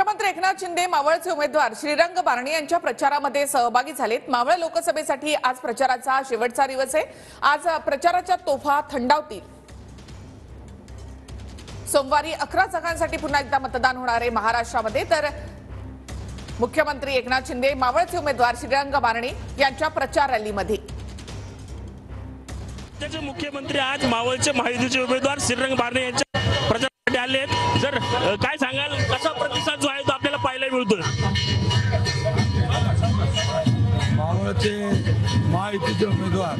मुख्यमंत्री एकनाथ शिंदे मावळचे उमेदवार श्रीरंग बारणे यांच्या प्रचारामध्ये सहभागी झालेत। मावळ लोकसभेसाठी आज प्रचाराचा शेवटचा दिवस आहे। आज प्रचाराच्या तोफा थंडावतील। सोमवारी 11 जागांसाठी पुन्हा एकदा मतदान होणार आहे महाराष्ट्रामध्ये। तर मुख्यमंत्री एकनाथ शिंदे मावळचे उमेदवार श्रीरंग बारणे यांच्या प्रचार रॅलीमध्ये मुख्यमंत्री आज मावळचे महायुतीचे उमेदवार श्रीरंग बारणे यांच्या प्रचारासाठी आले आहेत। जर काय सांगाल, कसा प्रतिसाद जो आहे तो आपल्याला पाहायला मिळतोय? मावळचे महायुतीचे उमेदवार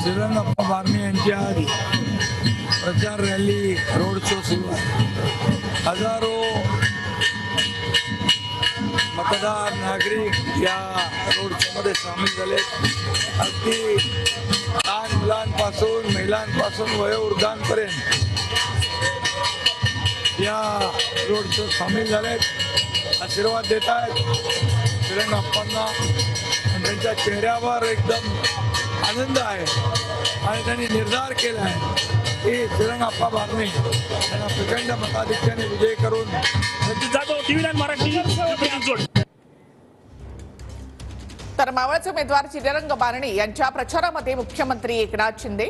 श्रीरंग बारणे यांची आज प्रचार रॅली रोड शो सुरू आहे। हजारो मतदार नागरिक या रोड शो मध्ये सामील झाले। अगदी लहान मुलांपासून महिलांपासून वयोवृद्धांपर्यंत या रोड शो सामील झाले, आशीर्वाद देत आहेत श्रीरंग अप्पांना। त्यांच्या चेहऱ्यावर एकदम आनंद आहे आणि त्यांनी निर्धार केला आहे की श्रीरंग अप्पा बारणे यांना प्रचंड मताधिक्याने विजय करून तर मावळचे उमेदवार श्रीरंग बारणे यांच्या प्रचारामध्ये मुख्यमंत्री एकनाथ शिंदे।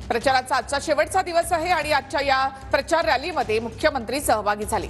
प्रचाराचा आजचा शेवटचा दिवस आहे आणि आजच्या या प्रचार रॅलीमध्ये मुख्यमंत्री सहभागी झाले।